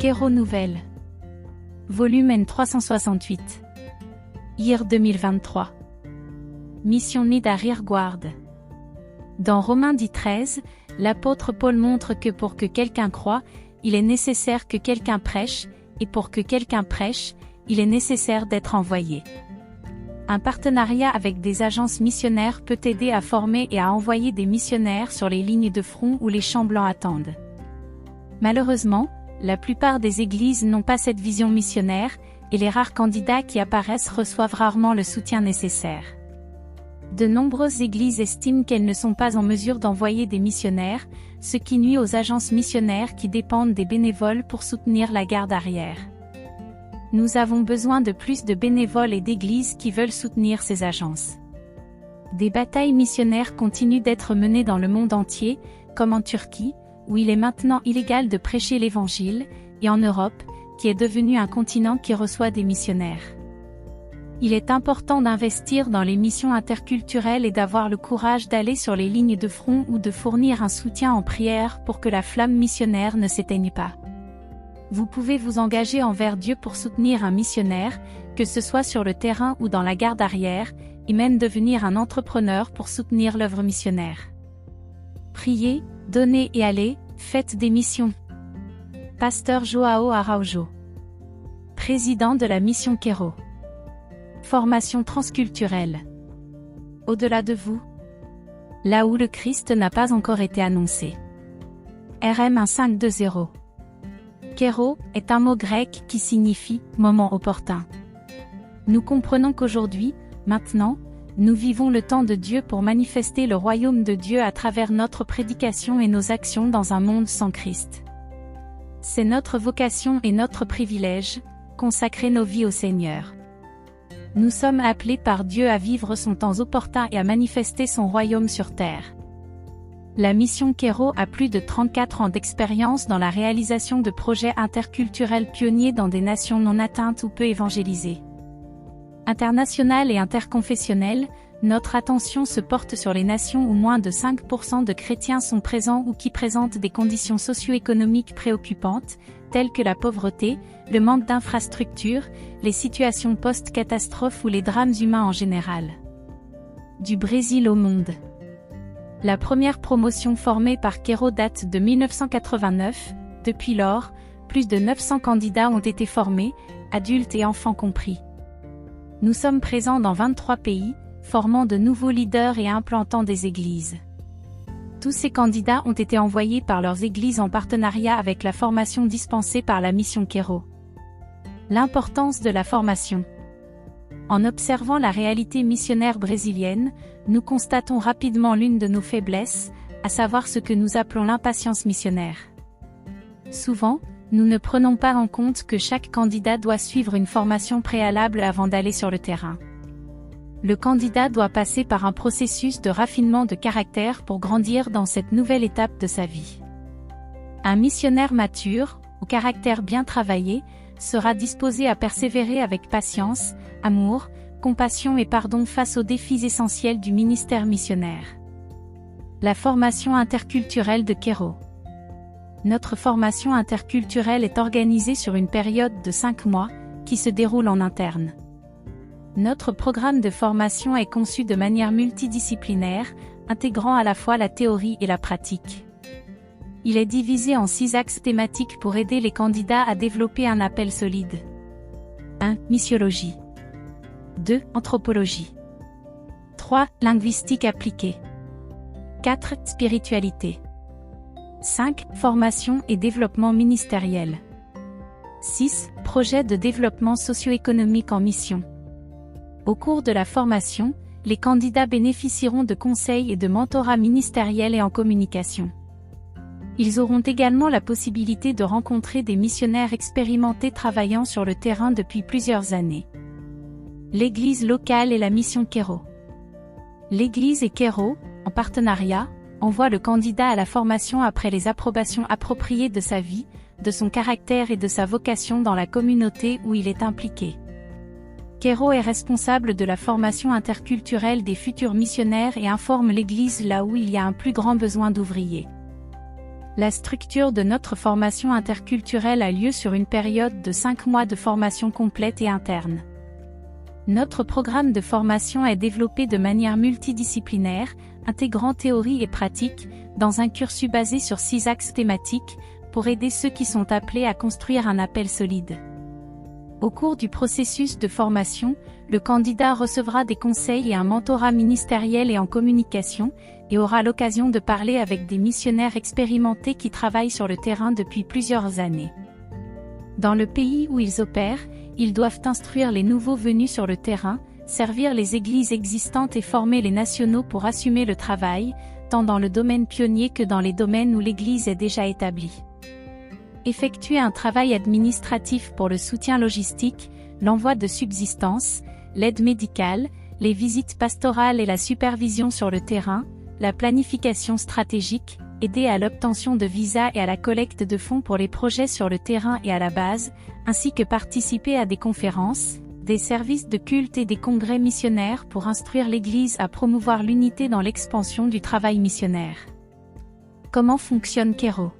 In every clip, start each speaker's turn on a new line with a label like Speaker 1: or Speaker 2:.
Speaker 1: Kero Nouvelle. Volume N368. Year 2023. Mission Need à Rearguard. Dans Romains 10:13, l'apôtre Paul montre que pour que quelqu'un croie, il est nécessaire que quelqu'un prêche, et pour que quelqu'un prêche, il est nécessaire d'être envoyé. Un partenariat avec des agences missionnaires peut aider à former et à envoyer des missionnaires sur les lignes de front où les champs blancs attendent. Malheureusement, la plupart des églises n'ont pas cette vision missionnaire, et les rares candidats qui apparaissent reçoivent rarement le soutien nécessaire. De nombreuses églises estiment qu'elles ne sont pas en mesure d'envoyer des missionnaires, ce qui nuit aux agences missionnaires qui dépendent des bénévoles pour soutenir la garde arrière. Nous avons besoin de plus de bénévoles et d'églises qui veulent soutenir ces agences. Des batailles missionnaires continuent d'être menées dans le monde entier, comme en Turquie, où il est maintenant illégal de prêcher l'Évangile, et en Europe, qui est devenu un continent qui reçoit des missionnaires. Il est important d'investir dans les missions interculturelles et d'avoir le courage d'aller sur les lignes de front ou de fournir un soutien en prière pour que la flamme missionnaire ne s'éteigne pas. Vous pouvez vous engager envers Dieu pour soutenir un missionnaire, que ce soit sur le terrain ou dans la garde arrière, et même devenir un entrepreneur pour soutenir l'œuvre missionnaire. Priez, donnez et allez, faites des missions. Pasteur Joao Araujo. Président de la mission Kero. Formation transculturelle. Au-delà de vous. Là où le Christ n'a pas encore été annoncé. RM 1520. Kero est un mot grec qui signifie « moment opportun ». Nous comprenons qu'aujourd'hui, maintenant, nous vivons le temps de Dieu pour manifester le royaume de Dieu à travers notre prédication et nos actions dans un monde sans Christ. C'est notre vocation et notre privilège, consacrer nos vies au Seigneur. Nous sommes appelés par Dieu à vivre son temps opportun et à manifester son royaume sur terre. La mission Kero a plus de 34 ans d'expérience dans la réalisation de projets interculturels pionniers dans des nations non atteintes ou peu évangélisées. Internationale et interconfessionnelle, notre attention se porte sur les nations où moins de 5% de chrétiens sont présents ou qui présentent des conditions socio-économiques préoccupantes, telles que la pauvreté, le manque d'infrastructures, les situations post-catastrophes ou les drames humains en général. Du Brésil au monde. La première promotion formée par Kero date de 1989, depuis lors, plus de 900 candidats ont été formés, adultes et enfants compris. Nous sommes présents dans 23 pays, formant de nouveaux leaders et implantant des églises. Tous ces candidats ont été envoyés par leurs églises en partenariat avec la formation dispensée par la mission Kero. L'importance de la formation. En observant la réalité missionnaire brésilienne, nous constatons rapidement l'une de nos faiblesses, à savoir ce que nous appelons l'impatience missionnaire. Souvent, nous ne prenons pas en compte que chaque candidat doit suivre une formation préalable avant d'aller sur le terrain. Le candidat doit passer par un processus de raffinement de caractère pour grandir dans cette nouvelle étape de sa vie. Un missionnaire mature, au caractère bien travaillé, sera disposé à persévérer avec patience, amour, compassion et pardon face aux défis essentiels du ministère missionnaire. La formation interculturelle de Kero. Notre formation interculturelle est organisée sur une période de 5 mois, qui se déroule en interne. Notre programme de formation est conçu de manière multidisciplinaire, intégrant à la fois la théorie et la pratique. Il est divisé en 6 axes thématiques pour aider les candidats à développer un appel solide. 1. Missiologie. 2. Anthropologie. 3. Linguistique appliquée. 4. Spiritualité. 5. Formation et développement ministériel. 6. Projet de développement socio-économique en mission. Au cours de la formation, les candidats bénéficieront de conseils et de mentorat ministériel et en communication. Ils auront également la possibilité de rencontrer des missionnaires expérimentés travaillant sur le terrain depuis plusieurs années. L'église locale et la mission Kero. L'église et Kero, en partenariat, envoient le candidat à la formation après les approbations appropriées de sa vie, de son caractère et de sa vocation dans la communauté où il est impliqué. Kero est responsable de la formation interculturelle des futurs missionnaires et informe l'Église là où il y a un plus grand besoin d'ouvriers. La structure de notre formation interculturelle a lieu sur une période de 5 mois de formation complète et interne. Notre programme de formation est développé de manière multidisciplinaire, intégrant théorie et pratique, dans un cursus basé sur 6 axes thématiques, pour aider ceux qui sont appelés à construire un appel solide. Au cours du processus de formation, le candidat recevra des conseils et un mentorat ministériel et en communication, et aura l'occasion de parler avec des missionnaires expérimentés qui travaillent sur le terrain depuis plusieurs années. Dans le pays où ils opèrent, ils doivent instruire les nouveaux venus sur le terrain, servir les églises existantes et former les nationaux pour assumer le travail, tant dans le domaine pionnier que dans les domaines où l'Église est déjà établie. Effectuer un travail administratif pour le soutien logistique, l'envoi de subsistance, l'aide médicale, les visites pastorales et la supervision sur le terrain, la planification stratégique, aider à l'obtention de visas et à la collecte de fonds pour les projets sur le terrain et à la base, ainsi que participer à des conférences, des services de culte et des congrès missionnaires pour instruire l'Église à promouvoir l'unité dans l'expansion du travail missionnaire. Comment fonctionne Kero?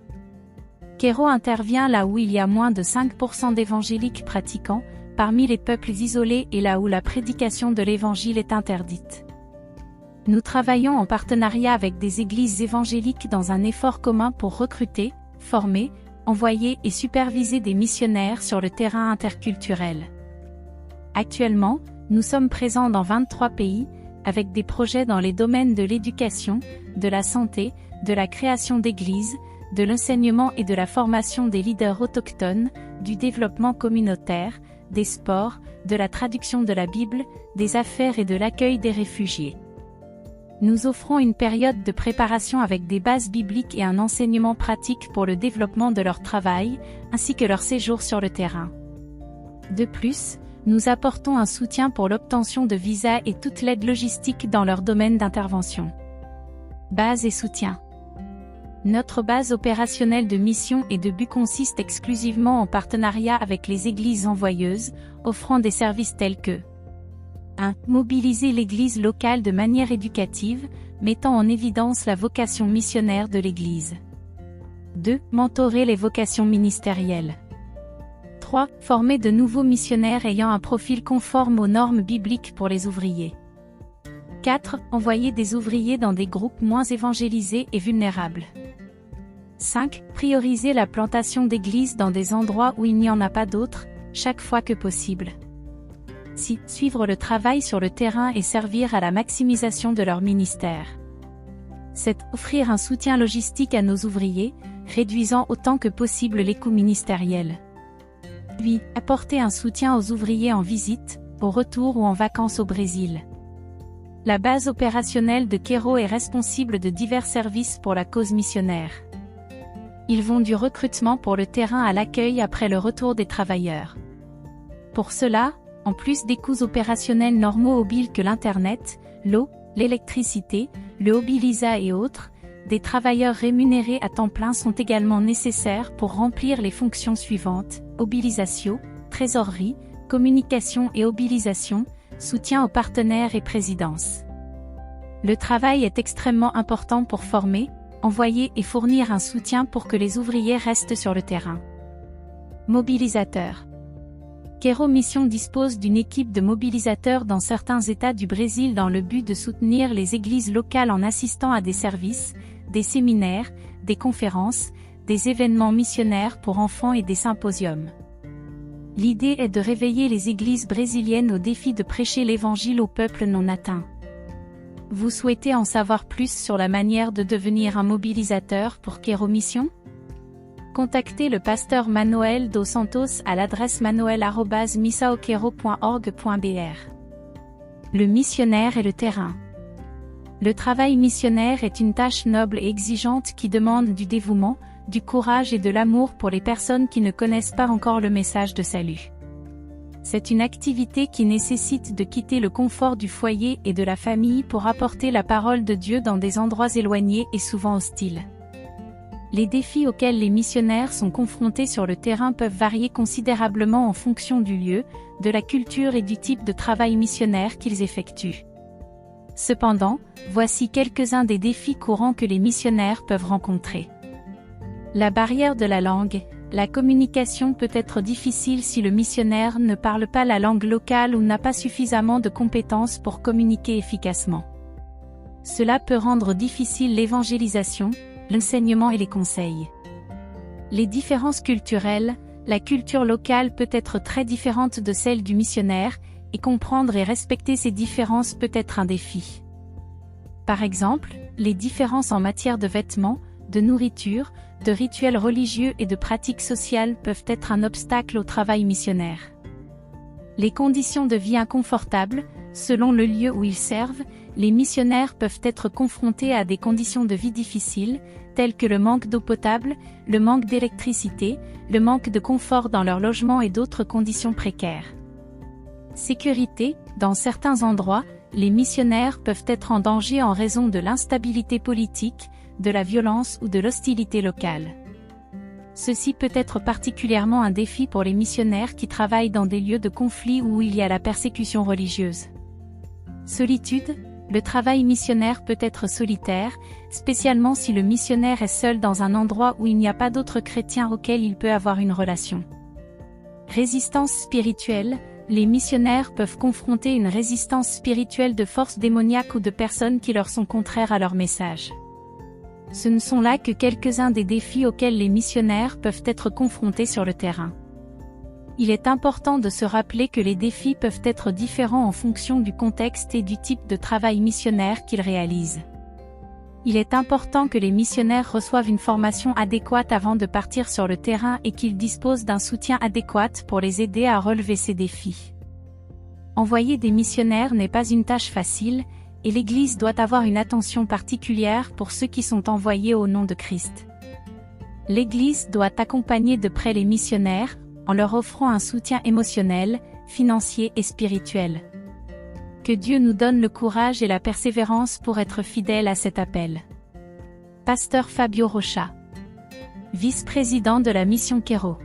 Speaker 1: Kero intervient là où il y a moins de 5% d'évangéliques pratiquants, parmi les peuples isolés et là où la prédication de l'Évangile est interdite. Nous travaillons en partenariat avec des églises évangéliques dans un effort commun pour recruter, former, envoyer et superviser des missionnaires sur le terrain interculturel. Actuellement, nous sommes présents dans 23 pays, avec des projets dans les domaines de l'éducation, de la santé, de la création d'églises, de l'enseignement et de la formation des leaders autochtones, du développement communautaire, des sports, de la traduction de la Bible, des affaires et de l'accueil des réfugiés. Nous offrons une période de préparation avec des bases bibliques et un enseignement pratique pour le développement de leur travail, ainsi que leur séjour sur le terrain. De plus, nous apportons un soutien pour l'obtention de visas et toute l'aide logistique dans leur domaine d'intervention. Base et soutien. Notre base opérationnelle de mission et de but consiste exclusivement en partenariat avec les églises envoyeuses, offrant des services tels que 1. Mobiliser l'église locale de manière éducative, mettant en évidence la vocation missionnaire de l'église. 2. Mentorer les vocations ministérielles. 3. Former de nouveaux missionnaires ayant un profil conforme aux normes bibliques pour les ouvriers. 4. Envoyer des ouvriers dans des groupes moins évangélisés et vulnérables. 5. Prioriser la plantation d'églises dans des endroits où il n'y en a pas d'autres, chaque fois que possible. 6. Suivre le travail sur le terrain et servir à la maximisation de leur ministère. 7. Offrir un soutien logistique à nos ouvriers, réduisant autant que possible les coûts ministériels. 8. Apporter un soutien aux ouvriers en visite, au retour ou en vacances au Brésil. La base opérationnelle de Kero est responsable de divers services pour la cause missionnaire. Ils vont du recrutement pour le terrain à l'accueil après le retour des travailleurs. Pour cela, en plus des coûts opérationnels normaux aux billes que l'Internet, l'eau, l'électricité, le Obilisa et autres, des travailleurs rémunérés à temps plein sont également nécessaires pour remplir les fonctions suivantes: mobilisation, trésorerie, communication et mobilisation, soutien aux partenaires et présidence. Le travail est extrêmement important pour former, envoyer et fournir un soutien pour que les ouvriers restent sur le terrain. Mobilisateurs. Kero Mission dispose d'une équipe de mobilisateurs dans certains États du Brésil dans le but de soutenir les églises locales en assistant à des services, des séminaires, des conférences, des événements missionnaires pour enfants et des symposiums. L'idée est de réveiller les églises brésiliennes au défi de prêcher l'Évangile aux peuples non atteints. Vous souhaitez en savoir plus sur la manière de devenir un mobilisateur pour Kero Mission? Contactez le pasteur Manoel dos Santos à l'adresse manoel@missaokero.org.br. Le missionnaire et le terrain. Le travail missionnaire est une tâche noble et exigeante qui demande du dévouement, du courage et de l'amour pour les personnes qui ne connaissent pas encore le message de salut. C'est une activité qui nécessite de quitter le confort du foyer et de la famille pour apporter la parole de Dieu dans des endroits éloignés et souvent hostiles. Les défis auxquels les missionnaires sont confrontés sur le terrain peuvent varier considérablement en fonction du lieu, de la culture et du type de travail missionnaire qu'ils effectuent. Cependant, voici quelques-uns des défis courants que les missionnaires peuvent rencontrer. La barrière de la langue. La communication peut être difficile si le missionnaire ne parle pas la langue locale ou n'a pas suffisamment de compétences pour communiquer efficacement. Cela peut rendre difficile l'évangélisation, l'enseignement et les conseils. Les différences culturelles. La culture locale peut être très différente de celle du missionnaire, et comprendre et respecter ces différences peut être un défi. Par exemple, les différences en matière de vêtements, de nourriture, de rituels religieux et de pratiques sociales peuvent être un obstacle au travail missionnaire. Les conditions de vie inconfortables. Selon le lieu où ils servent, les missionnaires peuvent être confrontés à des conditions de vie difficiles, telles que le manque d'eau potable, le manque d'électricité, le manque de confort dans leur logement et d'autres conditions précaires. Sécurité. Dans certains endroits, les missionnaires peuvent être en danger en raison de l'instabilité politique, de la violence ou de l'hostilité locale. Ceci peut être particulièrement un défi pour les missionnaires qui travaillent dans des lieux de conflit où il y a la persécution religieuse. Solitude. Le travail missionnaire peut être solitaire, spécialement si le missionnaire est seul dans un endroit où il n'y a pas d'autres chrétiens auxquels il peut avoir une relation. Résistance spirituelle. Les missionnaires peuvent confronter une résistance spirituelle de forces démoniaques ou de personnes qui leur sont contraires à leur message. Ce ne sont là que quelques-uns des défis auxquels les missionnaires peuvent être confrontés sur le terrain. Il est important de se rappeler que les défis peuvent être différents en fonction du contexte et du type de travail missionnaire qu'ils réalisent. Il est important que les missionnaires reçoivent une formation adéquate avant de partir sur le terrain et qu'ils disposent d'un soutien adéquat pour les aider à relever ces défis. Envoyer des missionnaires n'est pas une tâche facile, et l'Église doit avoir une attention particulière pour ceux qui sont envoyés au nom de Christ. L'Église doit accompagner de près les missionnaires, en leur offrant un soutien émotionnel, financier et spirituel. Que Dieu nous donne le courage et la persévérance pour être fidèles à cet appel. Pasteur Fabio Rocha, vice-président de la mission Quero.